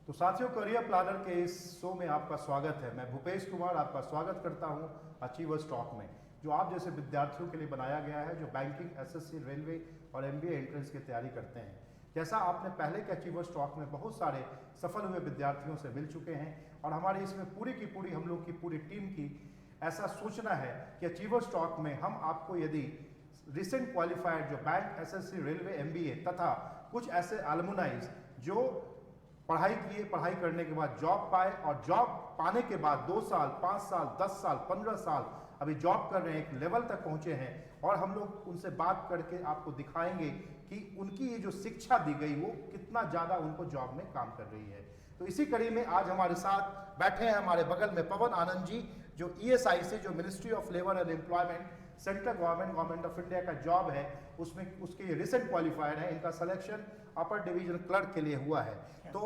तो साथियों, career planner के इस शो में आपका स्वागत है। मैं भूपेश कुमार आपका स्वागत करता हूं अचीवर्स टॉक में, जो आप जैसे विद्यार्थियों के लिए बनाया गया है जो बैंकिंग, एसएससी, रेलवे और एमबीए एंट्रेंस की तैयारी करते हैं। जैसा आपने पहले के अचीवर्स टॉक में बहुत सारे सफल हुए विद्यार्थियों से मिल चुके हैं, और हमारी इसमें पूरी की पूरी हम लोग की पूरी टीम की ऐसा सोचना है कि अचीवर्स टॉक में हम आपको यदि रिसेंट क्वालिफाइड जो बैंक, एसएससी, रेलवे, एमबीए तथा कुछ ऐसे एलुमनाइज जो पढ़ाई किए, पढ़ाई करने के बाद जॉब पाए और जॉब पाने के बाद 2 साल, 5 साल, 10 साल, 15 साल अभी जॉब कर रहे हैं, एक लेवल तक पहुंचे हैं, और हम लोग उनसे बात करके आपको दिखाएंगे कि उनकी ये जो शिक्षा दी गई वो कितना ज़्यादा उनको जॉब में काम कर रही है। तो इसी कड़ी में आज हमारे साथ बैठे हैं हमारे बगल में पवन आनंद जी, जो ईएसआईसी, जो ministry of labour and employment, central government of India का जॉब है, उसमें उसके रिसेंट क्वालिफाइड है। इनका सिलेक्शन अपर डिवीजन क्लर्क के लिए हुआ है। तो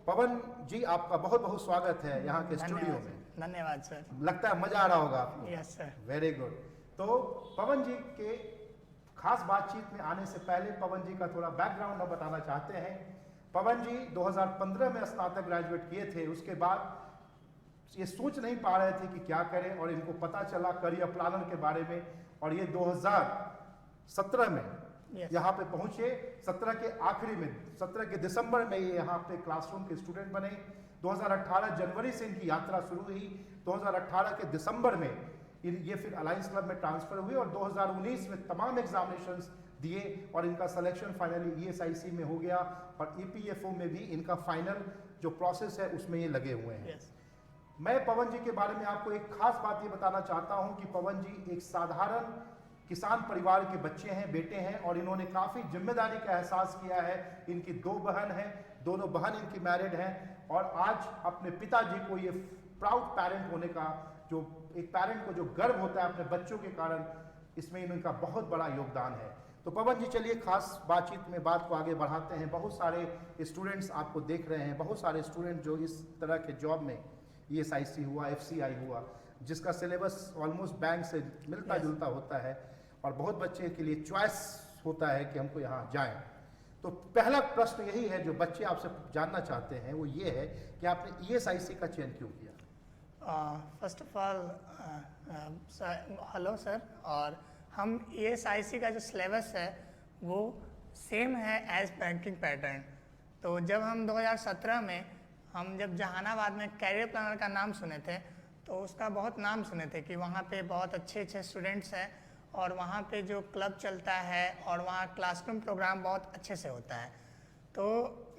पवन जी, आपका बहुत बहुत स्वागत है यहाँ के स्टूडियो में। धन्यवाद सर। लगता है मजा आ रहा होगा आपको। Yes sir. Very good. तो पवन जी के खास बातचीत में आने से पहले पवन जी का थोड़ा बैकग्राउंड हम बताना चाहते हैं। पवन जी 2015 में स्नातक ग्रेजुएट किए थे। उसके बाद ये सोच नहीं पा रहे थे कि क्या करें, और इनको पता चला करियर प्लानर के बारे में, और ये 2017 में यहाँ पे पहुंचे। 17 के आखिरी में, 17 के दिसंबर में ये यहाँ पे क्लासरूम के स्टूडेंट बने। 2018 जनवरी से इनकी यात्रा शुरू हुई। 2018 के दिसंबर में ये फिर अलायंस क्लब में ट्रांसफर हुए, और 2019 में तमाम एग्जामिनेशंस दिए, और इनका सिलेक्शन फाइनली ईएसआईसी में हो गया, और ईपीएफओ में भी इनका फाइनल जो प्रोसेस है उसमें ये लगे हुए हैं। मैं पवन जी के बारे में आपको एक खास बात ये बताना चाहता हूं कि पवन जी एक साधारण किसान परिवार के बच्चे हैं, बेटे हैं, और इन्होंने काफ़ी जिम्मेदारी का एहसास किया है। इनकी 2 बहन हैं, दोनों बहन इनकी मैरिड हैं, और आज अपने पिताजी को ये प्राउड पेरेंट होने का, जो एक पेरेंट को जो गर्व होता है अपने बच्चों के कारण, इसमें इनका बहुत बड़ा योगदान है। तो पवन जी, चलिए खास बातचीत में बात को आगे बढ़ाते हैं। बहुत सारे स्टूडेंट्स आपको देख रहे हैं, बहुत सारे स्टूडेंट जो इस तरह के जॉब में, ईएसआईसी हुआ, एफसीआई हुआ, जिसका सिलेबस ऑलमोस्ट बैंक से मिलता जुलता होता है, और बहुत बच्चे के लिए चॉइस होता है कि हमको यहाँ जाएं। तो पहला प्रश्न यही है जो बच्चे आपसे जानना चाहते हैं, वो ये है कि आपने ईएसआईसी का चयन क्यों किया? First of all hello sir. और हम ईएसआईसी का जो सिलेबस है वो सेम है एज बैंकिंग पैटर्न। तो जब हम 2017 में हम जब जहानाबाद में कैरियर प्लानर का नाम सुने थे, तो उसका बहुत नाम सुने थे कि वहाँ पे बहुत अच्छे अच्छे स्टूडेंट्स हैं, और वहाँ पे जो क्लब चलता है, और वहाँ क्लासरूम प्रोग्राम बहुत अच्छे से होता है। तो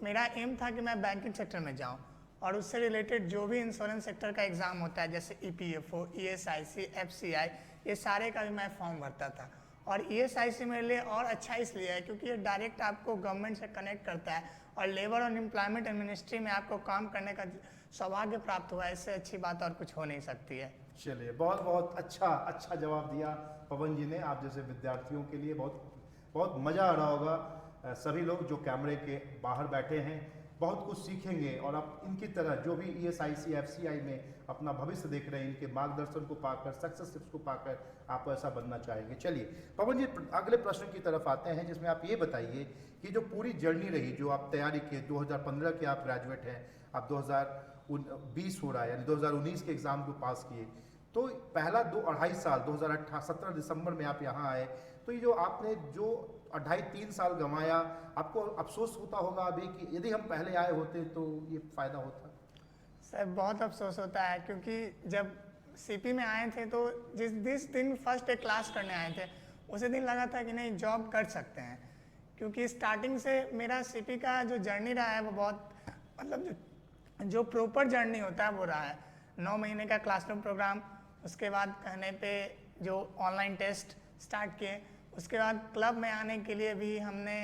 मेरा एम था कि मैं बैंकिंग सेक्टर में जाऊँ, और उससे रिलेटेड जो भी इंश्योरेंस सेक्टर का एग्ज़ाम होता है, जैसे ईपीएफओ, ईएसआईसी, एफसीआई, ये सारे का भी मैं फॉर्म भरता था। और ईएसआईसी मेरे लिए और अच्छा इसलिए है क्योंकि ये डायरेक्ट आपको गवर्नमेंट से कनेक्ट करता है, और लेबर और एम्प्लॉयमेंट मिनिस्ट्री में आपको काम करने का सौभाग्य प्राप्त हुआ है। इससे अच्छी बात और कुछ हो नहीं सकती है। चलिए, बहुत बहुत अच्छा जवाब दिया पवन जी ने। आप जैसे विद्यार्थियों के लिए बहुत मज़ा आ रहा होगा। सभी लोग जो कैमरे के बाहर बैठे हैं बहुत कुछ सीखेंगे, और अब इनकी तरह जो भी ईएसआईसी, एफसीआई में अपना भविष्य देख रहे हैं, इनके मार्गदर्शन को पाकर, सक्सेस टिप्स को पाकर आप ऐसा बनना चाहेंगे। चलिए पवन जी, अगले प्रश्न की तरफ आते हैं, जिसमें आप ये बताइए कि जो पूरी जर्नी रही, जो आप तैयारी किए, 2015 के आप ग्रेजुएट हैं, आप 2020 हो रहा है, यानी 2019 के एग्ज़ाम को पास किए, तो पहला 2-2.5 साल 2017 दिसंबर में आप यहाँ आए, तो ये जो आपने जो 2.5-3 साल गंवाया, आपको अफसोस होता होगा अभी कि यदि हम पहले आए होते तो ये फ़ायदा होता? सर बहुत अफसोस होता है, क्योंकि जब सीपी में आए थे तो जिस दिन फर्स्ट डे क्लास करने आए थे, उसी दिन लगा था कि नहीं जॉब कर सकते हैं, क्योंकि स्टार्टिंग से मेरा सीपी का जो जर्नी रहा है वो बहुत, मतलब जो प्रॉपर जर्नी होता है वो रहा है। 9 महीने का क्लासरूम प्रोग्राम, उसके बाद कहने पे जो ऑनलाइन टेस्ट स्टार्ट किए, उसके बाद क्लब में आने के लिए भी हमने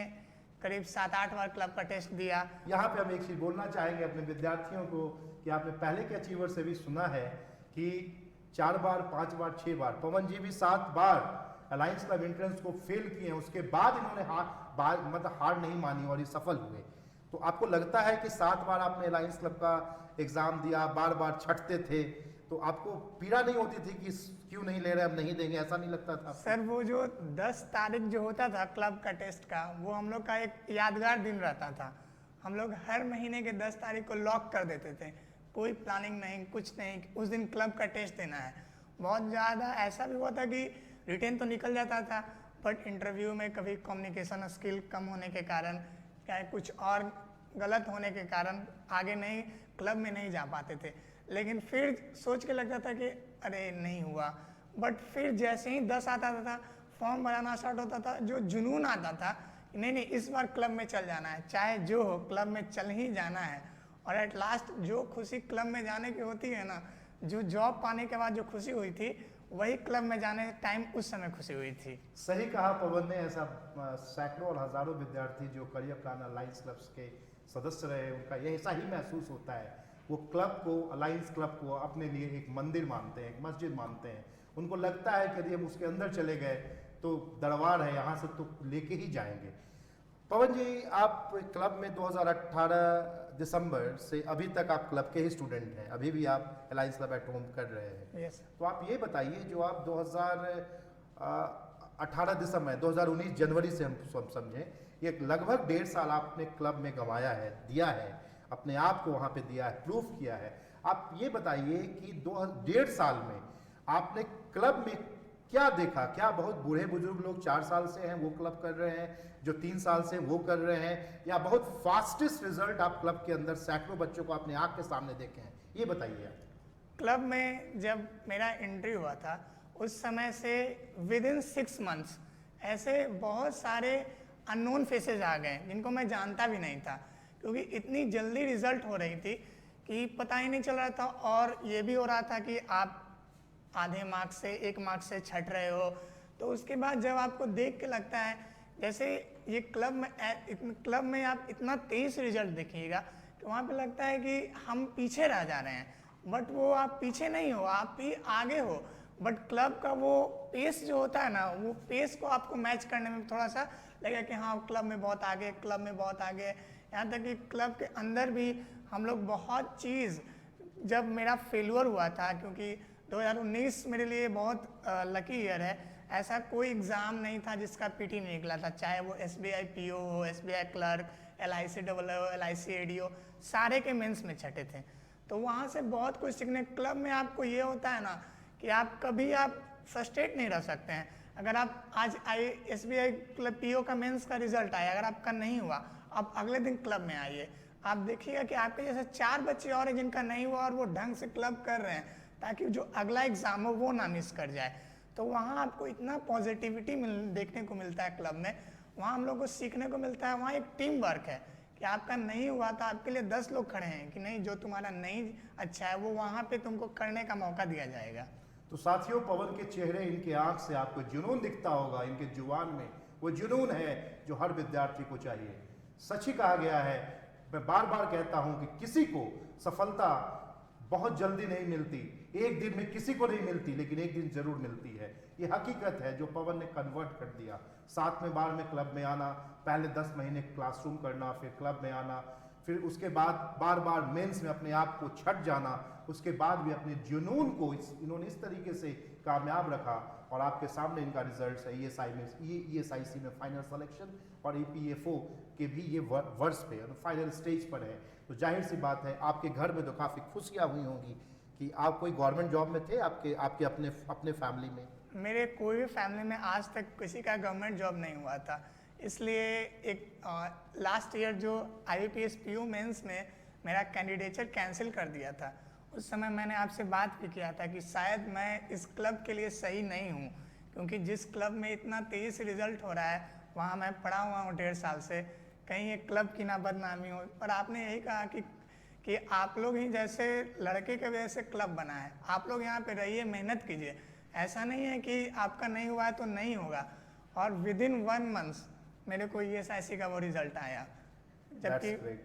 करीब 7-8 बार क्लब का टेस्ट दिया। यहाँ पे हम एक चीज़ बोलना चाहेंगे अपने विद्यार्थियों को कि आपने पहले के अचीवर से भी सुना है कि 4 बार, 5 बार, 6 बार, पवन जी भी 7 बार अलायंस क्लब एंट्रेंस को फेल किए हैं। उसके बाद इन्होंने हार नहीं मानी और ये सफल हुए। तो आपको लगता है कि 7 बार आपने अलायंस क्लब का एग्जाम दिया, बार बार छटते थे, तो आपको पीड़ा नहीं होती थी कि क्यों नहीं ले रहे, अब नहीं देंगे, ऐसा नहीं लगता था? सर वो जो 10 तारीख जो होता था क्लब का टेस्ट का, वो हम लोग का एक यादगार दिन रहता था। हम लोग हर महीने के 10 तारीख को लॉक कर देते थे, कोई प्लानिंग नहीं, कुछ नहीं, उस दिन क्लब का टेस्ट देना है। बहुत ज़्यादा ऐसा भी हुआ था कि रिटेन तो निकल जाता था, बट इंटरव्यू में कभी कम्युनिकेशन स्किल कम होने के कारण या कुछ और गलत होने के कारण आगे नहीं, क्लब में नहीं जा पाते थे। लेकिन फिर सोच के लगता था कि अरे नहीं हुआ, बट फिर जैसे ही 10 आता था, फॉर्म भराना स्टार्ट होता था, जो जुनून आता था, नहीं नहीं इस बार क्लब में चल जाना है, चाहे जो हो क्लब में चल ही जाना है। और एट लास्ट जो खुशी क्लब में जाने की होती है ना, जो जॉब पाने के बाद जो खुशी हुई थी, वही क्लब में जाने टाइम उस समय खुशी हुई थी। सही कहा पवन ने। ऐसा सैकड़ों और हजारों विद्यार्थी जो करियर प्लानर अलायंस क्लब्स के सदस्य रहे, उनका ये ऐसा ही महसूस होता है। वो क्लब को, अलायंस क्लब को अपने लिए एक मंदिर मानते हैं, एक मस्जिद मानते हैं। उनको लगता है कि यदि हम उसके अंदर चले गए तो दरबार है, यहाँ से तो लेके ही जाएंगे। पवन जी, आप क्लब में 2018 दिसंबर से अभी तक आप क्लब के ही स्टूडेंट हैं, अभी भी आप अलायंस क्लब एट होम कर रहे हैं। यस। तो आप ये बताइए, जो आप 2018 दिसंबर 2019 जनवरी से हम समझें, ये लगभग 1.5 साल आपने क्लब में गंवाया है, दिया है, अपने आप को वहाँ पे दिया है, प्रूफ किया है। आप ये बताइए कि 1.5 साल में आपने क्लब में क्या देखा? क्या बहुत बूढ़े बुजुर्ग लोग 4 साल से हैं वो क्लब कर रहे हैं, जो 3 साल से वो कर रहे हैं, या बहुत फास्टेस्ट रिजल्ट आप क्लब के अंदर सैकड़ों बच्चों को अपने आँख के सामने देखे हैं? ये बताइए आप। क्लब में जब मेरा एंट्री हुआ था, उस समय से विद इन 6 मंथ्स ऐसे बहुत सारे अननोन फेसेस आ गए जिनको मैं जानता भी नहीं था, क्योंकि इतनी जल्दी रिजल्ट हो रही थी कि पता ही नहीं चल रहा था। और ये भी हो रहा था कि आप आधे मार्क्स से 1 मार्क्स से छट रहे हो, तो उसके बाद जब आपको देख के लगता है जैसे ये क्लब में आप इतना तेज रिजल्ट देखिएगा तो वहाँ पे लगता है कि हम पीछे रह जा रहे हैं, बट वो आप पीछे नहीं हो, आप भी आगे हो। बट क्लब का वो पेस जो होता है ना, वो पेस को आपको मैच करने में थोड़ा सा लगेगा कि हाँ क्लब में बहुत आगे, क्लब में बहुत आगे। यहाँ तक कि क्लब के अंदर भी हम लोग बहुत चीज़, जब मेरा फेल्यूर हुआ था, क्योंकि 2019 मेरे लिए बहुत लकी ईयर है, ऐसा कोई एग्ज़ाम नहीं था जिसका पीटी नहीं निकला था, चाहे वो SBI PO हो, SBI clerk, LIC AAO, LIC ADO, सारे के मेंस में छठे थे। तो वहाँ से बहुत कुछ सीखने। क्लब में आपको ये होता है ना कि आप कभी आप फ्रस्ट्रेट नहीं रह सकते हैं। अगर आप आज SBI क्लब PO का मेंस का रिजल्ट आया, अगर आपका नहीं हुआ, आप अगले दिन क्लब में आइए, आप देखिएगा कि आपके जैसे 4 बच्चे और हैं जिनका नहीं हुआ और वो ढंग से क्लब कर रहे हैं, ताकि जो अगला एग्जाम हो वो ना मिस कर जाए। तो वहाँ आपको इतना पॉजिटिविटी देखने को मिलता है क्लब में, वहाँ हम लोग को सीखने को मिलता है। वहाँ एक टीम वर्क है कि आपका नहीं हुआ तो आपके लिए 10 लोग खड़े हैं कि नहीं, जो तुम्हारा नहीं अच्छा है वो वहाँ पे तुमको करने का मौका दिया जाएगा। तो साथियों, पवन के चेहरे, इनके आंख से आपको जुनून दिखता होगा, इनके जुबान में वो जुनून है जो हर विद्यार्थी को चाहिए। सच ही कहा गया है, मैं बार बार कहता हूं कि किसी को सफलता बहुत जल्दी नहीं मिलती, एक दिन में किसी को नहीं मिलती, लेकिन एक दिन जरूर मिलती है। ये हकीकत है जो पवन ने कन्वर्ट कर दिया। 7वें बार में क्लब में आना, पहले 10 महीने क्लासरूम करना, फिर क्लब में आना, फिर उसके बाद बार बार मेंस में अपने आप को छट जाना, उसके बाद भी अपने जुनून को इन्होंने इस तरीके से कामयाब रखा। और आपके सामने इनका रिजल्ट है ESIC में फाइनल सिलेक्शन और EPFO के भी ये वर्ष पे फाइनल स्टेज पर है। तो जाहिर सी बात है आपके घर में तो काफ़ी खुशियाँ हुई होंगी कि आप कोई गवर्नमेंट जॉब में थे, आपके अपने फैमिली में? मेरे कोई भी फैमिली में आज तक किसी का गवर्नमेंट जॉब नहीं हुआ था, इसलिए एक लास्ट ईयर जो IBPS PO मेंस में मेरा कैंडिडेचर कैंसिल कर दिया था। उस समय मैंने आपसे बात भी किया था कि शायद मैं इस क्लब के लिए सही नहीं हूँ, क्योंकि जिस क्लब में इतना तेज़ रिजल्ट हो रहा है वहाँ मैं पढ़ा हुआ हूँ 1.5 साल से, कहीं एक क्लब की ना बदनामी हो। पर आपने यही कहा कि आप लोग ही जैसे लड़के के वजह से क्लब बना है, आप लोग यहाँ पे रहिए, मेहनत कीजिए। ऐसा नहीं है कि आपका नहीं हुआ है तो नहीं होगा। और विद इन 1 मंथ मेरे को ESIC का वो रिजल्ट आया, जबकि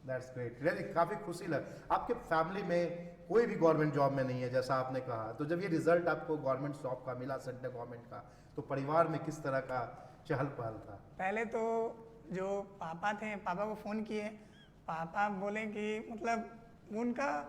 That's great। काफ़ी खुशी लग। आपके फैमिली में कोई भी गवर्नमेंट जॉब में नहीं है जैसा आपने कहा, तो जब ये रिजल्ट आपको गवर्नमेंट जॉब का मिला, सेंट्रल गवर्नमेंट का, तो परिवार में किस तरह का चहल पहल था? पहले तो जो पापा थे, पापा को फ़ोन किए, पापा बोले कि मतलब उनका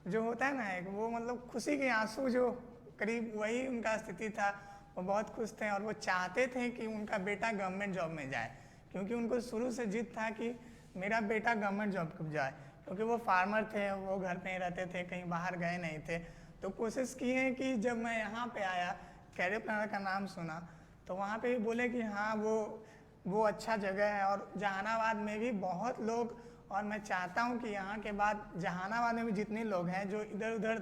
जो होता है ना एक वो मतलब खुशी के आंसू जो करीब वही उनका स्थिति था। वो बहुत खुश थे और वो चाहते थे कि उनका बेटा गवर्नमेंट जॉब में जाए, क्योंकि उनको शुरू से जिद था कि मेरा बेटा गवर्नमेंट जॉब कब जाए, क्योंकि वो फार्मर थे, वो घर पे ही रहते थे, कहीं बाहर गए नहीं थे। तो कोशिश की है कि जब मैं यहाँ पे आया, कैरियर प्लानर का नाम सुना, तो वहाँ पे भी बोले कि हाँ वो अच्छा जगह है। और जहानाबाद में भी बहुत लोग, और मैं चाहता हूँ कि यहाँ के बाद जहानाबाद में भी जितने लोग हैं जो इधर उधर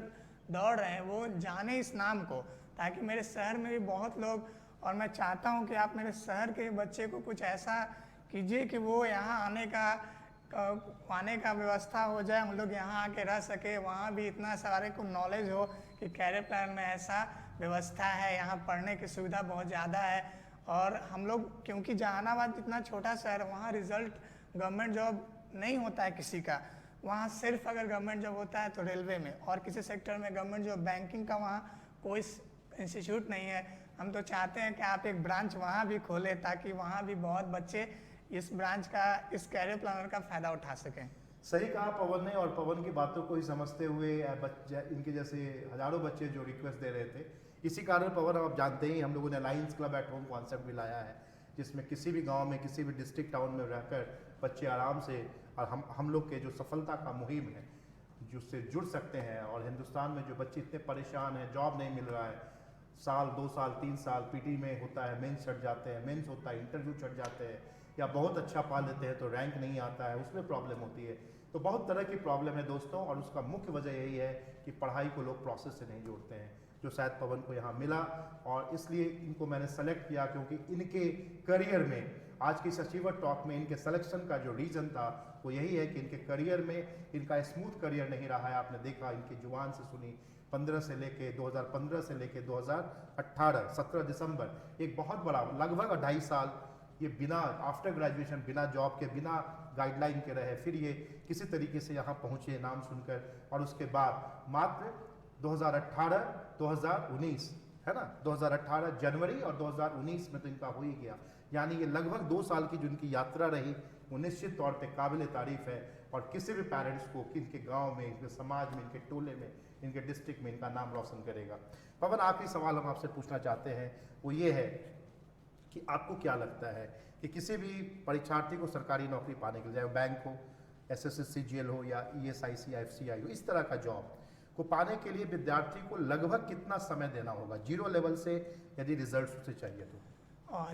दौड़ रहे हैं वो जाने इस नाम को, ताकि मेरे शहर में भी बहुत लोग, और मैं चाहता हूँ कि आप मेरे शहर के बच्चे को कुछ ऐसा कीजिए कि वो यहाँ आने का व्यवस्था हो जाए, हम लोग यहाँ आके रह सके, वहाँ भी इतना सारे को नॉलेज हो कि कैरियर प्लान में ऐसा व्यवस्था है, यहाँ पढ़ने की सुविधा बहुत ज़्यादा है। और हम लोग, क्योंकि जहानाबाद इतना छोटा शहर, वहाँ रिजल्ट गवर्नमेंट जॉब नहीं होता है किसी का, वहाँ सिर्फ अगर गवर्नमेंट जॉब होता है तो रेलवे में, और किसी सेक्टर में गवर्नमेंट जॉब, बैंकिंग का वहाँ कोई इंस्टीट्यूट नहीं है। हम तो चाहते हैं कि आप एक ब्रांच वहाँ भी खोलें, ताकि वहाँ भी बहुत बच्चे इस ब्रांच का, इस कैरियर प्लानर का फ़ायदा उठा सकें। सही कहा पवन ने, और पवन की बातों को ही समझते हुए इनके जैसे हजारों बच्चे जो रिक्वेस्ट दे रहे थे, इसी कारण पवन, आप जानते ही, हम लोगों ने Lions club at home concept भी लाया है, जिसमें किसी भी गांव में, किसी भी डिस्ट्रिक्ट टाउन में रहकर बच्चे आराम से, और हम लोग के जो सफलता का मुहिम है जिससे जुड़ सकते हैं। और हिंदुस्तान में जो बच्चे इतने परेशान हैं, जॉब नहीं मिल रहा है, साल 2 साल 3 साल पीटी में होता है, मेंस छट जाते हैं, मेंस होता है, इंटरव्यू छट जाते हैं, या बहुत अच्छा पा लेते हैं तो रैंक नहीं आता है, उसमें प्रॉब्लम होती है। तो बहुत तरह की प्रॉब्लम है दोस्तों, और उसका मुख्य वजह यही है कि पढ़ाई को लोग प्रोसेस से नहीं जोड़ते हैं, जो शायद पवन को यहाँ मिला। और इसलिए इनको मैंने सेलेक्ट किया, क्योंकि इनके करियर में, आज की अचीवर टॉक में इनके सिलेक्शन का जो रीज़न था वो यही है कि इनके करियर में इनका स्मूथ करियर नहीं रहा है। आपने देखा, इनकी जुबान से सुनी, 2015 से लेके 2018 17 दिसंबर, एक बहुत बड़ा, लगभग 2.5 साल ये बिना आफ्टर ग्रेजुएशन, बिना जॉब के, बिना गाइडलाइन के रहे, फिर ये किसी तरीके से यहाँ पहुँचे नाम सुनकर। और उसके बाद मात्र 2018-2019 है ना, 2018 जनवरी और 2019 में तो इनका हो ही गया। यानी ये लगभग 2 साल की जो इनकी यात्रा रही, वो निश्चित तौर पे काबिल तारीफ़ है, और किसी भी पेरेंट्स को, कि इनके गाँव में, इनके समाज में, इनके टोले में, इनके डिस्ट्रिक्ट में इनका नाम रोशन करेगा। पवन, आखिरी सवाल हम आपसे पूछना चाहते हैं, वो ये है कि आपको क्या लगता है कि किसी भी परीक्षार्थी को सरकारी नौकरी पाने के लिए, चाहे बैंक हो, SSC-CGL हो, या ESIC या FCI हो, इस तरह का जॉब को पाने के लिए विद्यार्थी को लगभग कितना समय देना होगा, 0 लेवल से, यदि रिजल्ट उसे चाहिए तो?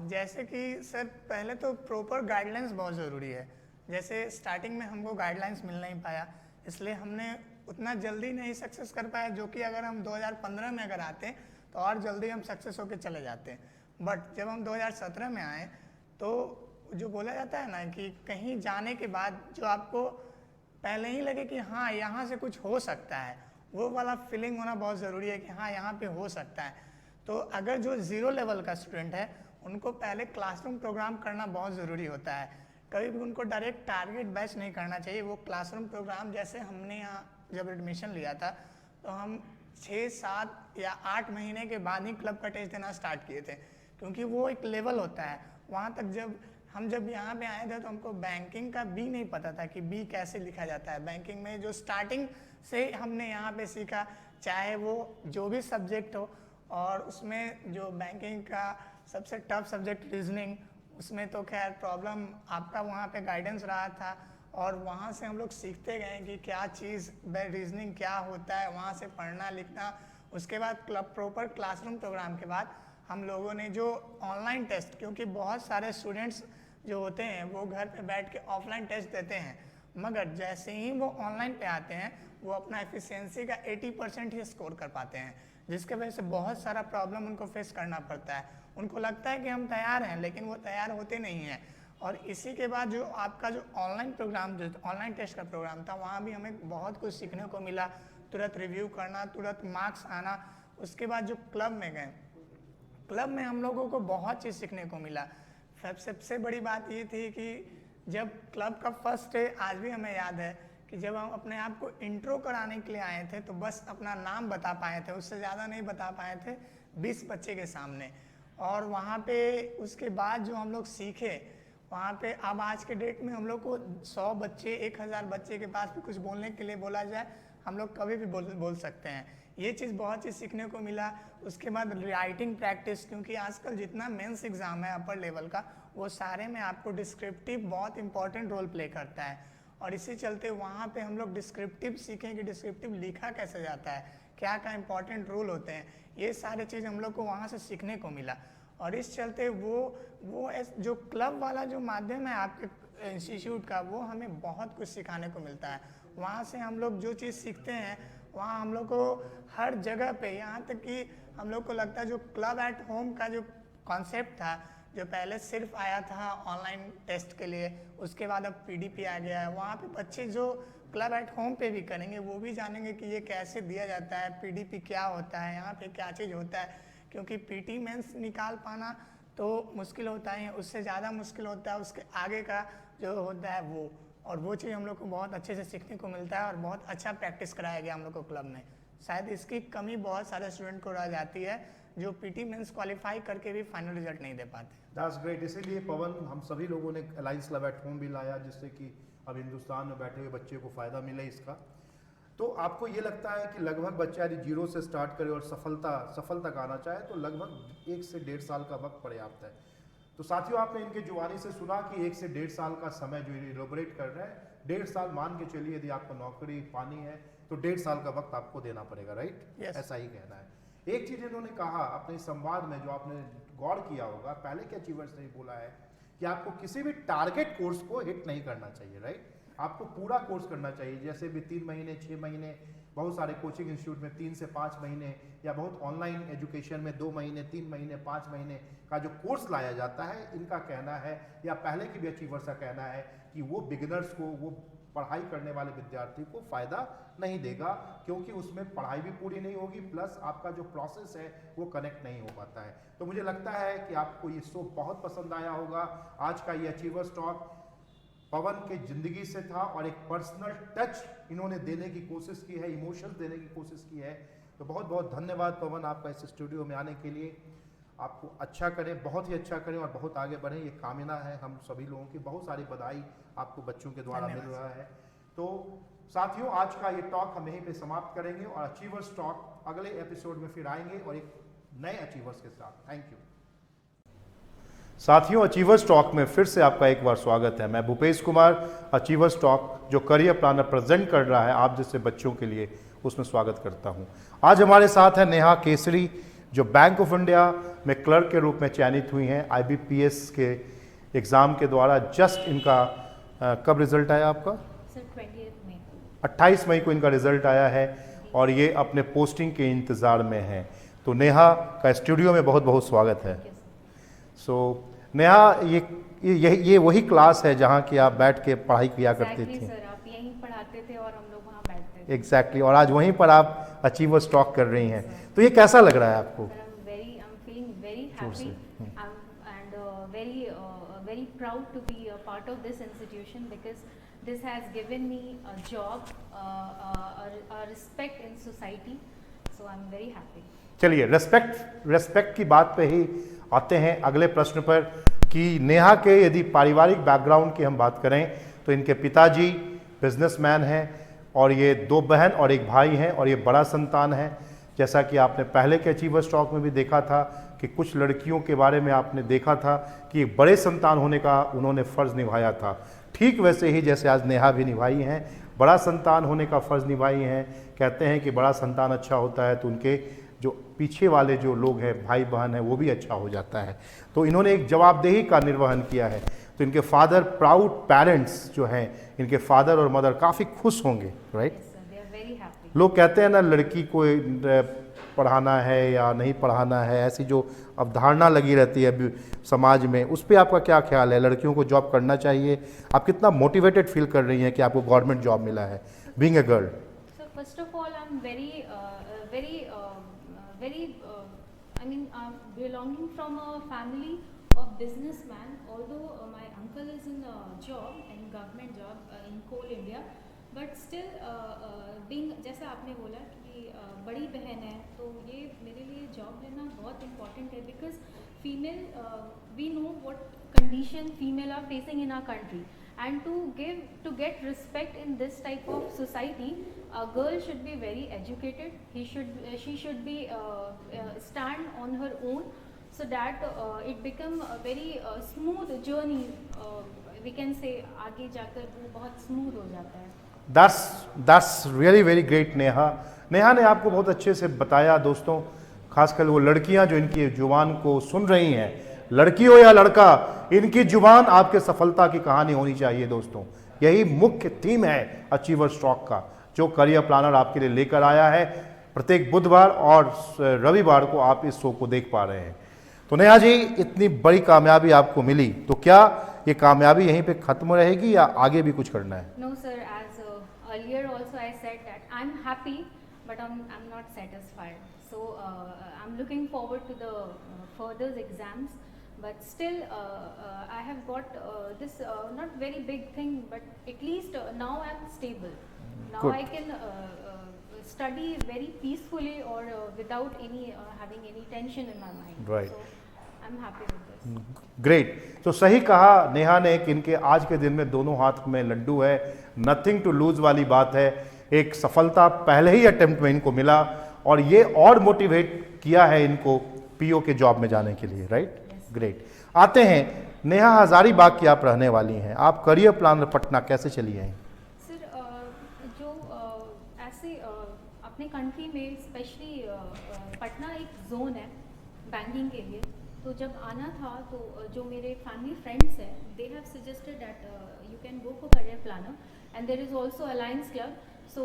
जैसे कि सर, पहले तो प्रॉपर गाइडलाइंस बहुत ज़रूरी है। जैसे स्टार्टिंग में हमको गाइडलाइंस मिल नहीं पाया, इसलिए हमने उतना जल्दी नहीं सक्सेस कर पाया, जो कि अगर हम 2015 में अगर आते तो और जल्दी हम सक्सेस होकर चले जाते। बट जब हम 2017 में आए, तो जो बोला जाता है ना कि कहीं जाने के बाद जो आपको पहले ही लगे कि हाँ यहाँ से कुछ हो सकता है, वो वाला फीलिंग होना बहुत ज़रूरी है कि हाँ यहाँ पे हो सकता है। तो अगर जो 0 लेवल का स्टूडेंट है, उनको पहले क्लासरूम प्रोग्राम करना बहुत ज़रूरी होता है। कभी भी उनको डायरेक्ट टारगेट बैच नहीं करना चाहिए। वो क्लासरूम प्रोग्राम, जैसे हमने यहाँ जब एडमिशन लिया था, तो हम 6, 7 या 8 महीने के बाद ही क्लब का टेस्ट देना स्टार्ट किए थे, क्योंकि वो एक लेवल होता है। वहाँ तक जब यहाँ पे आए थे तो हमको बैंकिंग का बी नहीं पता था कि बी कैसे लिखा जाता है। बैंकिंग में जो स्टार्टिंग से हमने यहाँ पे सीखा, चाहे वो जो भी सब्जेक्ट हो, और उसमें जो बैंकिंग का सबसे टफ सब्जेक्ट रीजनिंग, उसमें तो खैर प्रॉब्लम आपका वहाँ पे गाइडेंस रहा था, और वहाँ से हम लोग सीखते गए कि क्या चीज़ रीजनिंग क्या होता है, वहाँ से पढ़ना लिखना। उसके बाद प्रॉपर क्लासरूम प्रोग्राम के बाद हम लोगों ने जो ऑनलाइन टेस्ट, क्योंकि बहुत सारे स्टूडेंट्स जो होते हैं वो घर पे बैठ के ऑफलाइन टेस्ट देते हैं, मगर जैसे ही वो ऑनलाइन पे आते हैं वो अपना एफिशिएंसी का 80% ही स्कोर कर पाते हैं, जिसके वजह से बहुत सारा प्रॉब्लम उनको फेस करना पड़ता है। उनको लगता है कि हम तैयार हैं, लेकिन वो तैयार होते नहीं हैं। और इसी के बाद जो आपका जो ऑनलाइन प्रोग्राम, जो ऑनलाइन टेस्ट का प्रोग्राम था, वहाँ भी हमें बहुत कुछ सीखने को मिला। तुरंत रिव्यू करना, तुरंत मार्क्स आना। उसके बाद जो क्लब में गए, क्लब में हम लोगों को बहुत चीज़ सीखने को मिला। सबसे बड़ी बात ये थी कि जब क्लब का फर्स्ट डे, आज भी हमें याद है कि जब हम अपने आप को इंट्रो कराने के लिए आए थे, तो बस अपना नाम बता पाए थे, उससे ज़्यादा नहीं बता पाए थे 20 बच्चे के सामने। और वहाँ पे उसके बाद जो हम लोग सीखे, वहाँ पे अब आज के डेट में हम लोग को 100 बच्चे, 1000 बच्चे के पास भी कुछ बोलने के लिए बोला जाए हम लोग कभी भी बोल सकते हैं। ये चीज़ बहुत चीज़ सीखने को मिला। उसके बाद राइटिंग प्रैक्टिस, क्योंकि आजकल जितना मेंस एग्ज़ाम है अपर लेवल का, वो सारे में आपको डिस्क्रिप्टिव बहुत इंपॉर्टेंट रोल प्ले करता है। और इसी चलते वहाँ पे हम लोग डिस्क्रिप्टिव सीखें कि डिस्क्रिप्टिव लिखा कैसे जाता है, क्या क्या इंपॉर्टेंट रूल होते हैं, ये सारे चीज़ हम लोग को वहाँ से सीखने को मिला। और इस चलते वो जो क्लब वाला जो माध्यम है आपके इंस्टीट्यूट का, वो हमें बहुत कुछ सिखाने को मिलता है। वहाँ से हम लोग जो चीज़ सीखते हैं वहाँ हम लोग को हर जगह पे, यहाँ तक कि हम लोग को लगता है जो क्लब एट होम का जो कॉन्सेप्ट था, जो पहले सिर्फ आया था ऑनलाइन टेस्ट के लिए, उसके बाद अब पीडीपी आ गया है। वहाँ पे बच्चे जो क्लब एट होम पे भी करेंगे वो भी जानेंगे कि ये कैसे दिया जाता है, पीडीपी क्या होता है, यहाँ पे क्या चीज़ होता है। क्योंकि पीटी मेंस निकाल पाना तो मुश्किल होता है, उससे ज़्यादा मुश्किल होता है उसके आगे का जो होता है वो। और वो चीज़ हम लोग को बहुत अच्छे से सीखने को मिलता है और बहुत अच्छा प्रैक्टिस कराया गया हम लोग को क्लब में। शायद इसकी कमी बहुत सारे स्टूडेंट को रह जाती है जो पीटी मेंस क्वालिफाई करके भी फाइनल रिजल्ट नहीं दे पाते। That's great. इसीलिए पवन, हम सभी लोगों ने अलायंस क्लब एट होम भी लाया, जिससे कि अब हिंदुस्तान में बैठे हुए बच्चे को फ़ायदा मिले इसका। तो आपको ये लगता है कि लगभग बच्चा यदि जीरो से स्टार्ट करे और सफल तक आना चाहे तो लगभग 1 से 1.5 साल का वक्त पर्याप्त है। तो साथियों, आपने इनके जुबानी से सुना कि 1 से 1.5 साल का समय जो इलोबरेट कर रहे हैं, 1.5 साल मान के चलिए, यदि आपको नौकरी पानी है तो 1.5 साल का वक्त आपको देना पड़ेगा, राइट? Yes. ऐसा ही कहना है। एक चीज़ इन्होंने कहा अपने संवाद में, जो आपने गौर किया होगा, पहले के अचीवर्स ने बोला है कि आपको किसी भी टारगेट कोर्स को हिट नहीं करना चाहिए, राइट? आपको पूरा कोर्स करना चाहिए। जैसे भी 3 महीने 6 महीने, बहुत सारे कोचिंग इंस्टीट्यूट में 3 से 5 महीने, या बहुत ऑनलाइन एजुकेशन में 2 महीने 3 महीने 5 महीने का जो कोर्स लाया जाता है, इनका कहना है, या पहले के भी अचीवर्स का कहना है, कि वो बिगिनर्स को, वो पढ़ाई करने वाले विद्यार्थी को फ़ायदा नहीं देगा, क्योंकि उसमें पढ़ाई भी पूरी नहीं होगी, प्लस आपका जो प्रोसेस है वो कनेक्ट नहीं हो पाता है। तो मुझे लगता है कि आपको ये शो बहुत पसंद आया होगा। आज का ये अचीवर्स टॉक पवन के ज़िंदगी से था और एक पर्सनल टच इन्होंने देने की कोशिश की है, इमोशंस देने की कोशिश की है। तो बहुत बहुत धन्यवाद पवन, आपका इस स्टूडियो में आने के लिए। आपको अच्छा करें, बहुत ही अच्छा करें और बहुत आगे बढ़ें, ये कामना है हम सभी लोगों की। बहुत सारी बधाई आपको बच्चों के द्वारा मिल रहा है। तो साथियों, आज का ये टॉक हम यहीं पे समाप्त करेंगे और अचीवर्स टॉक अगले एपिसोड में फिर आएंगे और एक नए अचीवर्स के साथ। थैंक यू साथियों। अचीवर्स टॉक में फिर से आपका एक बार स्वागत है। मैं भूपेश कुमार, अचीवर्स टॉक जो करियर प्लानर प्रेजेंट कर रहा है आप जैसे बच्चों के लिए, उसमें स्वागत करता हूं। आज हमारे साथ है नेहा केसरी, जो बैंक ऑफ इंडिया में क्लर्क के रूप में चयनित हुई हैं IBPS के एग्ज़ाम के द्वारा। जस्ट इनका कब रिजल्ट आया आपका? सर 28 मई। 28 मई को इनका रिजल्ट आया है और ये अपने पोस्टिंग के इंतज़ार में हैं। तो नेहा का स्टूडियो में बहुत बहुत स्वागत है। सो नेहा, ये वही क्लास है जहाँ की आप बैठ के पढ़ाई किया करती थी? सर, आप यहीं पढ़ाते थे और हम लोग वहाँ बैठते थे। एग्जैक्टली। और आज वहीं पर आप अचीवर्स टॉक कर रही हैं, तो ये कैसा लग रहा है आपको? I'm feeling very happy and very proud to be a part of this institution because this has given me a job, a respect in society. So I'm very happy. चलिए, रेस्पेक्ट की बात पे ही आते हैं अगले प्रश्न पर कि नेहा के यदि पारिवारिक बैकग्राउंड की हम बात करें तो इनके पिताजी बिजनेसमैन हैं और ये 2 बहन और 1 भाई हैं और ये बड़ा संतान है। जैसा कि आपने पहले के अचीवर्स टॉक में भी देखा था कि कुछ लड़कियों के बारे में आपने देखा था कि एक बड़े संतान होने का उन्होंने फ़र्ज़ निभाया था, ठीक वैसे ही जैसे आज नेहा भी निभाई हैं, बड़ा संतान होने का फ़र्ज़ निभाई हैं। कहते हैं कि बड़ा संतान अच्छा होता है तो उनके जो पीछे वाले जो लोग हैं, भाई बहन हैं, वो भी अच्छा हो जाता है। तो इन्होंने एक जवाबदेही का निर्वहन किया है। तो इनके फादर, प्राउड पेरेंट्स जो हैं, इनके फादर और मदर काफ़ी खुश होंगे, राइट? लोग कहते हैं ना, लड़की को पढ़ाना है या नहीं पढ़ाना है, ऐसी जो अवधारणा लगी रहती है समाज में, उस पर आपका क्या ख्याल है? लड़कियों को जॉब करना चाहिए? आप कितना मोटिवेटेड फील कर रही हैं कि आपको गवर्नमेंट जॉब मिला है being a girl? So first of all, I'm belonging from a family of businessman. Although my uncle is in a job, in government job in Coal India, but still being, जैसा आपने बोला कि बड़ी बहन है, तो ये मेरे लिए जॉब लेना बहुत इम्पोर्टेंट है because female, we know what condition female are facing in our country And to get respect in this type of society, a girl should be very educated. She should be stand on her own, so that it become a very smooth journey. We can say आगे जाकर वो बहुत smooth हो जाता है. That's really very great Neha. Neha ने आपको बहुत अच्छे से बताया दोस्तों, खासकर वो लड़कियां जो इनकी जुबान को सुन रही हैं, लड़की हो या लड़का, इनकी जुबान आपके सफलता की कहानी होनी चाहिए दोस्तों. यही मुख्य थीम है अचीवर्स टॉक का, जो करियर प्लानर आपके लिए लेकर आया है. प्रत्येक बुधवार और रविवार को आप इस शो को देख पा रहे हैं. तो नेहा जी, इतनी बड़ी कामयाबी आपको मिली, तो क्या ये कामयाबी यहीं पे खत्म रहेगी या आगे भी कुछ करना है? No sir, as earlier also I said that I'm happy, but I'm not satisfied. So I'm looking forward to the further exams, but still I have got this not very big thing, but at least now I'm stable. Now Good. I can study very peacefully or without any having any tension in my mind. Right. So I'm happy with this. Great. तो सही कहा नेहा ने कि इनके आज के दिन में दोनों हाथ में लड्डू है. नथिंग टू लूज वाली बात है. एक सफलता पहले ही अटेम्प्ट में इनको मिला और ये और मोटिवेट किया है इनको पीओ के जॉब में जाने के लिए. Right, great. आते हैं, नेहा हजारीबाग की आप रहने वाली हैं, आप करियर प्लानर पटना कैसे चली आई? सर जो ऐसे अपने कंट्री में स्पेशली पटना एक जोन है बैंकिंग के लिए. तो जब आना था तो जो मेरे फैमिली फ्रेंड्स हैं, they have suggested that you can go for career planner and there is also alliance club. So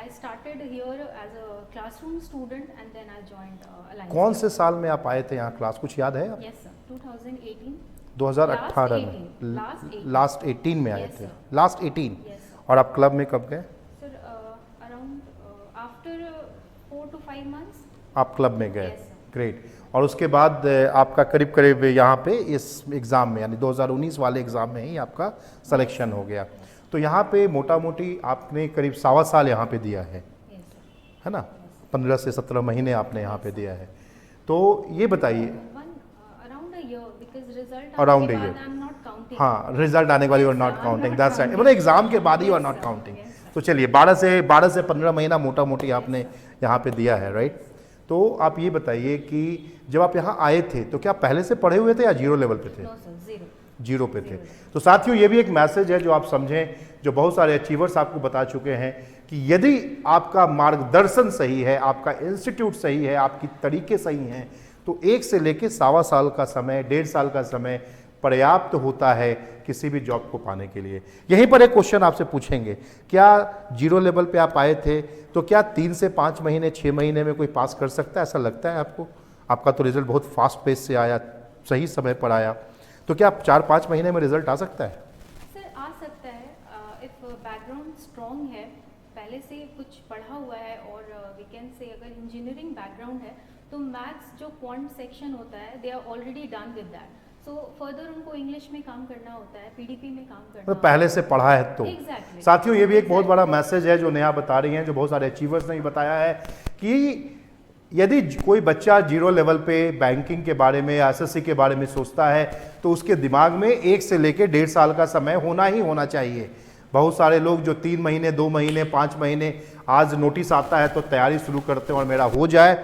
I started here as a classroom student and then I joined Alliance. कौन से साल में आप आए थे यहाँ class, कुछ याद है? Yes sir, 2018. 2018 में, लास्ट 18 में आए थे. लास्ट 18. Yes sir. और आप क्लब में कब गए? Sir, around after 4 to 5 months. आप क्लब में गए. Yes sir. ग्रेट. और उसके बाद आपका करीब करीब यहाँ पे इस एग्ज़ाम में यानी 2019 वाले एग्ज़ाम में ही आपका सिलेक्शन हो गया. तो यहाँ पे मोटा मोटी आपने करीब 1.25 साल यहाँ पे दिया है, Yes sir. है ना? 15 से 17 महीने आपने यहाँ पे दिया है. तो ये बताइए. Around a year because result Around आने a के year. बाद I'm not counting. हाँ, रिजल्ट आने के बाद you are not I'm counting. not that's right. counting. मतलब एग्ज़ाम के बाद ही you are Yes, not sir. Counting. Yes, sir. तो चलिए 12 से 15 महीना मोटा मोटी आपने यहाँ पे दिया है. राइट. तो आप ये बताइए कि जब आप यहाँ आए थे तो क्या पहले से पढ़े हुए थे या जीरो लेवल पे थे? No sir, zero. जीरो पे थे. तो साथियों, ये भी एक मैसेज है जो आप समझें, जो बहुत सारे अचीवर्स आपको बता चुके हैं कि यदि आपका मार्गदर्शन सही है, आपका इंस्टीट्यूट सही है, आपकी तरीके सही हैं, तो 1 से लेके 1.25 साल का समय, 1.5 साल का समय पर्याप्त होता है किसी भी जॉब को पाने के लिए. यहीं पर एक क्वेश्चन आपसे पूछेंगे, क्या जीरो लेवल पे आप आए थे तो क्या 3 से 5 महीने 6 महीने में कोई पास कर सकता है? ऐसा लगता है आपको? आपका तो रिजल्ट बहुत फास्ट पेस से आया, सही समय पर आया, तो क्या 4-5 महीने में रिजल्ट आ सकता है? सर आ सकता है इफ बैकग्राउंड स्ट्रॉन्ग है, पहले से कुछ पढ़ा हुआ है और वी कैन से अगर इंजीनियरिंग बैकग्राउंड है तो मैथ्स जो क्वांट सेक्शन होता है they are already done with that. So further उनको इंग्लिश में काम करना होता है, पीडीपी में काम करना तो पहले से पढ़ा है तो. Exactly. साथियों, ये भी एक बहुत बड़ा मैसेज है जो नेहा बता रही हैं, जो बहुत सारे अचीवर्स ने भी बताया है कि यदि कोई बच्चा जीरो लेवल पे बैंकिंग के बारे में या एसएससी के बारे में सोचता है तो उसके दिमाग में 1 से लेके 1.5 साल का समय होना ही होना चाहिए. बहुत सारे लोग जो 3 महीने, 2 महीने, 5 महीने, आज नोटिस आता है तो तैयारी शुरू करते हैं और मेरा हो जाए,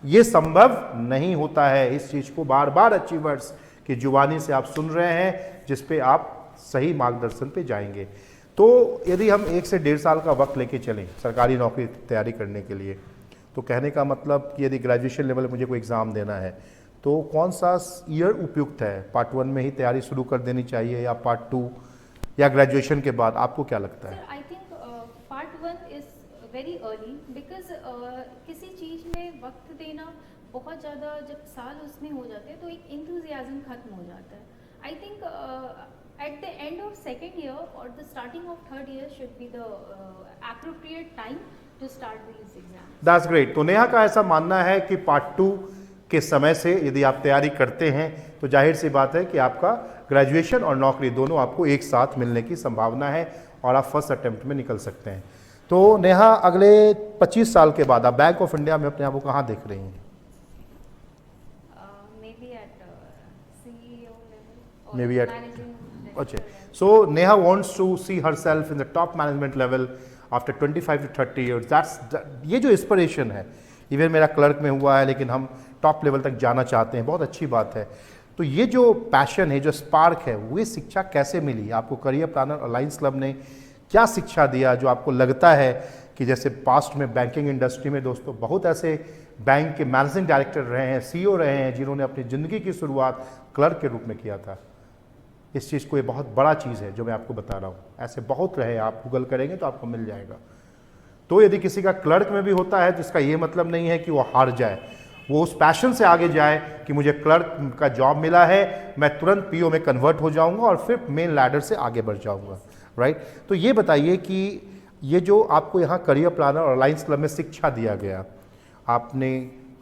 ये संभव नहीं होता है. इस चीज़ को बार बार अचीवर्स की जुबानी से आप सुन रहे हैं, जिस पे आप सही मार्गदर्शन पे जाएंगे. तो यदि हम 1 से 1.5 साल का वक्त लेके चलें सरकारी नौकरी की तैयारी करने के लिए, तो कहने का मतलब कि यदि ग्रेजुएशन लेवल मुझे कोई एग्ज़ाम देना है तो कौन सा ईयर उपयुक्त है? पार्ट 1 में ही तैयारी शुरू कर देनी चाहिए या पार्ट 2 या ग्रेजुएशन के बाद? आपको क्या लगता है? Sir I think part 1 is very early because किसी चीज़ में वक्त देना बहुत ज़्यादा, जब साल उसमें हो जाते हैं तो एक इंथुजियाज्म खत्म हो जाता है. I think at the end of second year और the starting of third year should be the appropriate time to start this exam. That's great. तो नेहा का ऐसा मानना है कि पार्ट 2 के समय से यदि आप तैयारी करते हैं तो जाहिर सी बात है कि आपका ग्रेजुएशन और नौकरी दोनों आपको एक साथ मिलने की संभावना है और आप फर्स्ट अटेम्प्ट में निकल सकते हैं. तो नेहा, अगले 25 साल के बाद आप बैंक ऑफ इंडिया में अपने आप को कहाँ देख रही हैं? Maybe at CEO level or Maybe at- managing अच्छा, director level. So Neha wants to see herself in the top management level after 25 to 30 years. ये जो inspiration है, इवन मेरा क्लर्क में हुआ है लेकिन हम टॉप लेवल तक जाना चाहते हैं, बहुत अच्छी बात है। तो ये जो पैशन है, जो स्पार्क है, वो शिक्षा कैसे मिली आपको? करियर प्लानर अलायंस क्लब ने क्या शिक्षा दिया जो आपको लगता है कि जैसे पास्ट में बैंकिंग इंडस्ट्री में दोस्तों बहुत ऐसे बैंक के मैनेजिंग डायरेक्टर रहे हैं, CEO रहे हैं, जिन्होंने अपनी ज़िंदगी की शुरुआत क्लर्क के रूप में किया था। इस चीज़ को ये बहुत बड़ा चीज़ है जो मैं आपको बता रहा हूँ, ऐसे बहुत रहे, आप गूगल करेंगे तो आपको मिल जाएगा। तो यदि किसी का क्लर्क में भी होता है तो इसका ये मतलब नहीं है कि वो हार जाए, वो उस पैशन से आगे जाए कि मुझे क्लर्क का जॉब मिला है, मैं तुरंत PO में कन्वर्ट हो जाऊंगा और फिर मेन लैडर से आगे बढ़ जाऊंगा, राइट। तो ये बताइए कि ये जो आपको यहाँ करियर प्लानर और अलायंस क्लब में शिक्षा दिया गया, आपने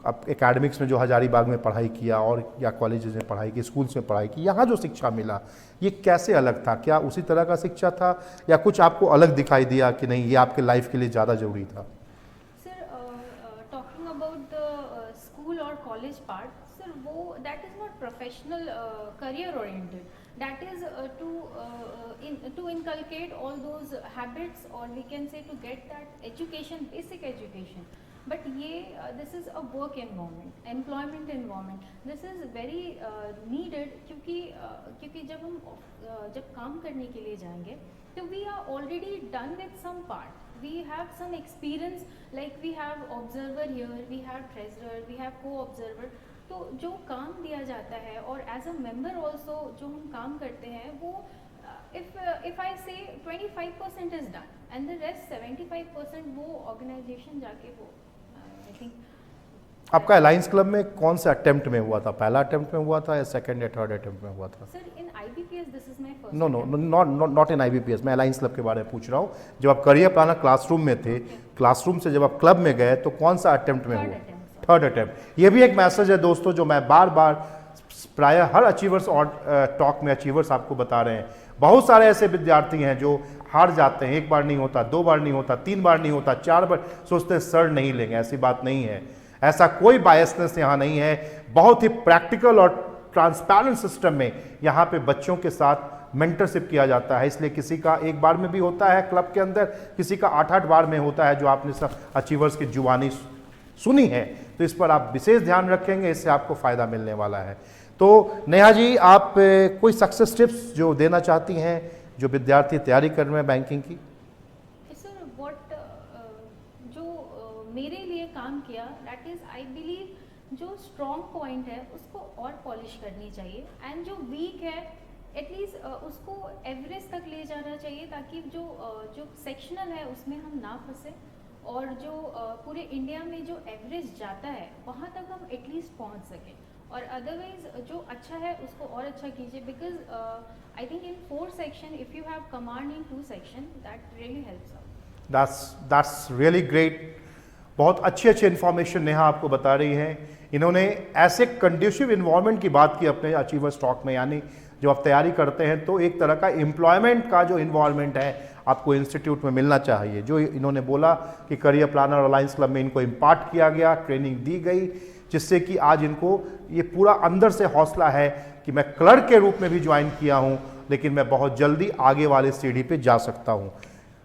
अब एकेडमिक्स में जो हजारीबाग में पढ़ाई किया और या कॉलेजेस में पढ़ाई की, स्कूल्स में पढ़ाई की, यहाँ जो शिक्षा मिला ये कैसे अलग था? क्या उसी तरह का शिक्षा था या कुछ आपको अलग दिखाई दिया कि नहीं ये आपके लाइफ के लिए ज़्यादा ज़रूरी था? Sir, talking about the school और कॉलेज पार्ट, सर वो that is not professional career oriented, that is to inculcate all those habits, or we can say to get that education, basic education. But ये this is a work environment, employment environment. This is very needed क्योंकि जब काम करने के लिए जाएंगे तो we are already done with some part. We have some experience, like we have observer here, we have treasurer, we have co-observer. तो जो काम दिया जाता है और as a member also जो हम काम करते हैं वो if I say 25% is done and the rest 75% वो organization जाके वो I think। आपका अलायंस क्लब में कौन से अटेम्प्ट में हुआ था? पहला अटेम्प्ट में हुआ था या सेकंड या थर्ड अटेम्प्ट में हुआ था? Sir in IBPS this is my first. No not in IBPS, मैं अलायंस क्लब के बारे में पूछ रहा हूँ। जब आप करियर प्लानर क्लासरूम में थे, क्लासरूम से जब आप क्लब में गए तो कौन सा अटेम्प्ट में हुआ? Third attempt. ये भी एक मैसेज है दोस्तों जो मैं बार बार प्राय हर अचीवर्स और टॉक में अचीवर्स आपको बता रहे हैं। बहुत सारे ऐसे विद्यार्थी हैं जो हार जाते हैं, एक बार नहीं होता, 2 बार नहीं होता, 3 बार नहीं होता, 4 बार सोचते हैं सर नहीं लेंगे। ऐसी बात नहीं है, ऐसा कोई बायसनेस यहाँ नहीं है। बहुत ही प्रैक्टिकल और ट्रांसपेरेंट सिस्टम में यहाँ पे बच्चों के साथ मेंटरशिप किया जाता है। इसलिए किसी का 1 बार में भी होता है क्लब के अंदर, किसी का 8-8 बार में होता है, जो आपने सब अचीवर्स की जुबानी सुनी है। तो इस पर आप विशेष ध्यान रखेंगे, इससे आपको फ़ायदा मिलने वाला है। तो नेहा जी, आप कोई सक्सेस टिप्स जो देना चाहती हैं जो विद्यार्थी तैयारी कर रहे हैं बैंकिंग की? सर व्हाट जो मेरे लिए काम किया, दैट इज़ आई बिलीव जो स्ट्रॉन्ग पॉइंट है उसको और पॉलिश करनी चाहिए, एंड जो वीक है एटलीस्ट उसको एवरेज तक ले जाना चाहिए, ताकि जो सेक्शनल है उसमें हम ना फंसे, और जो पूरे इंडिया में जो एवरेज जाता है वहाँ तक हम एटलीस्ट पहुँच सकें। और अदरवाइज जो अच्छा है उसको और अच्छा कीजिए, because I think in 4 section if you have command in 2 section that really helps out. That's really great. बहुत अच्छी इन्फॉर्मेशन नेहा आपको बता रही हैं। इन्होंने ऐसे कंड्यूसिव इन्वायरमेंट की बात की अपने अचीवर्स टॉक में, यानी जो आप तैयारी करते हैं तो एक तरह का एम्प्लॉयमेंट का जो इन्वायरमेंट है आपको इंस्टीट्यूट में मिलना चाहिए। जो इन्होंने बोला कि करियर प्लानर अलायंस क्लब में इनको इम्पार्ट किया गया, ट्रेनिंग दी गई, जिससे कि आज इनको ये पूरा अंदर से हौसला है कि मैं क्लर्क के रूप में भी ज्वाइन किया हूं, लेकिन मैं बहुत जल्दी आगे वाले सीढ़ी पे जा सकता हूं।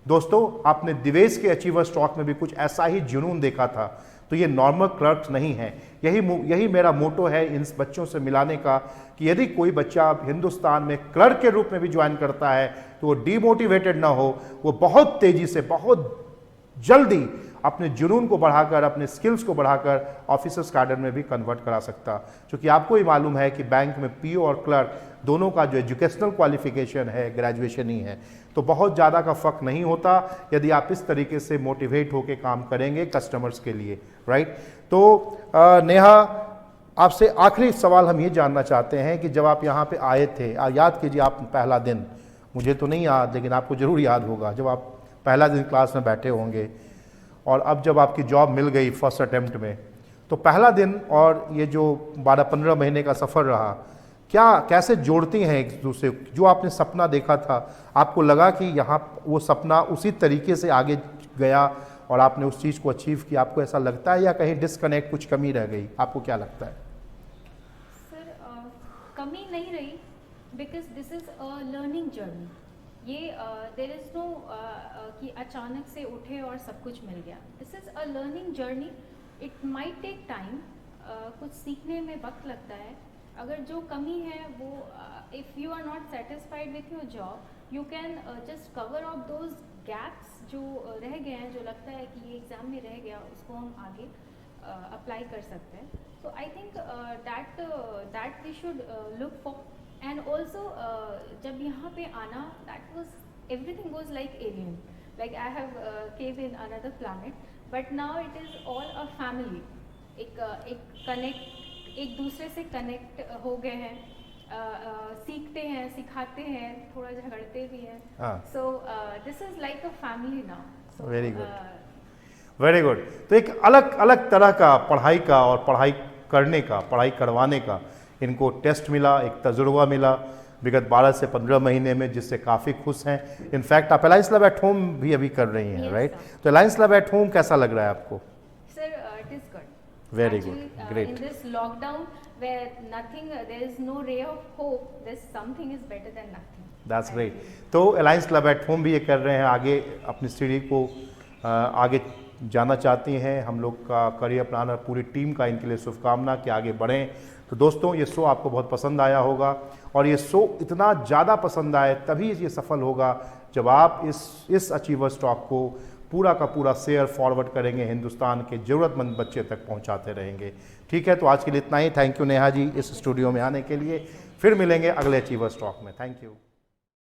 दोस्तों, आपने दिवेश के अचीवर्स टॉक में भी कुछ ऐसा ही जुनून देखा था। तो ये नॉर्मल क्लर्क्स नहीं है। यही मेरा मोटो है इन बच्चों से मिलाने का, कि यदि कोई बच्चा हिंदुस्तान में क्लर्क के रूप में भी ज्वाइन करता है तो वो डीमोटिवेटेड ना हो, वो बहुत तेजी से, बहुत जल्दी अपने जुनून को बढ़ाकर, अपने स्किल्स को बढ़ाकर ऑफिसर्स कैडर में भी कन्वर्ट करा सकता। क्योंकि आपको ही मालूम है कि बैंक में PO और क्लर्क दोनों का जो एजुकेशनल क्वालिफिकेशन है ग्रेजुएशन ही है, तो बहुत ज़्यादा का फ़र्क नहीं होता यदि आप इस तरीके से मोटिवेट होकर काम करेंगे कस्टमर्स के लिए, राइट। तो नेहा, आपसे आखिरी सवाल हम ये जानना चाहते हैं कि जब आप यहाँ पे आए थे, याद कीजिए आप पहला दिन, मुझे तो नहीं याद लेकिन आपको ज़रूर याद होगा, जब आप पहला दिन क्लास में बैठे होंगे और अब जब आपकी जॉब मिल गई फर्स्ट अटेम्प्ट में, तो पहला दिन और ये जो 12-15 महीने का सफ़र रहा, कैसे जोड़ती हैं एक दूसरे? जो आपने सपना देखा था, आपको लगा कि यहाँ वो सपना उसी तरीके से आगे गया और आपने उस चीज़ को अचीव किया, आपको ऐसा लगता है, या कहीं डिस्कनेक्ट, कुछ कमी रह गई? आपको क्या लगता है? सर कमी नहीं रही, because this is a learning journey. ये there is no कि अचानक से उठे और सब कुछ मिल गया. This is a learning journey. It might take time. कुछ सीखने में वक्त लगता है. अगर जो कमी है वो if you are not satisfied with your job, you can just cover up those gaps जो रह गए हैं, जो लगता है कि ये एग्ज़ाम में रह गया, उसको हम आगे अप्लाई कर सकते हैं. So I think that we should look for. And also जब यहाँ पे आना, that was everything was like alien. Like I have came in another planet, but now it is all a family. एक connect, एक दूसरे से connect हो गए हैं, सीखते हैं, सिखाते हैं, थोड़ा झगड़ते भी हैं. So this is like a family now. So, very good, very good. तो एक अलग अलग तरह का पढ़ाई का और पढ़ाई करने का, पढ़ाई करवाने का इनको टेस्ट मिला, एक तजुर्बा मिला विगत 12 से 15 महीने में, जिससे काफ़ी खुश हैं. इनफैक्ट आप अलायंस लैब एट होम भी अभी कर रही हैं, राइट? तो अलायंस लैब एट होम कैसा लग रहा है आपको? Sir, it is good. Very Actually, good, great. In this lockdown where nothing, there is no ray of hope, this something is better than nothing. That's great. तो alliance lab at home भी ये कर रहे हैं, आगे अपनी सीढ़ी को आगे जाना चाहती हैं. हम लोग का करियर प्लानर पूरी टीम का इनके लिए शुभकामना कि आगे बढ़ें. तो दोस्तों, ये शो आपको बहुत पसंद आया होगा, और ये शो इतना ज़्यादा पसंद आए तभी ये सफल होगा जब आप इस अचीवर्स टॉक को पूरा का पूरा शेयर फॉरवर्ड करेंगे, हिंदुस्तान के ज़रूरतमंद बच्चे तक पहुंचाते रहेंगे. ठीक है, तो आज के लिए इतना ही. थैंक यू नेहा जी इस स्टूडियो में आने के लिए. फिर मिलेंगे अगले अचीवर्स टॉक में. Thank you.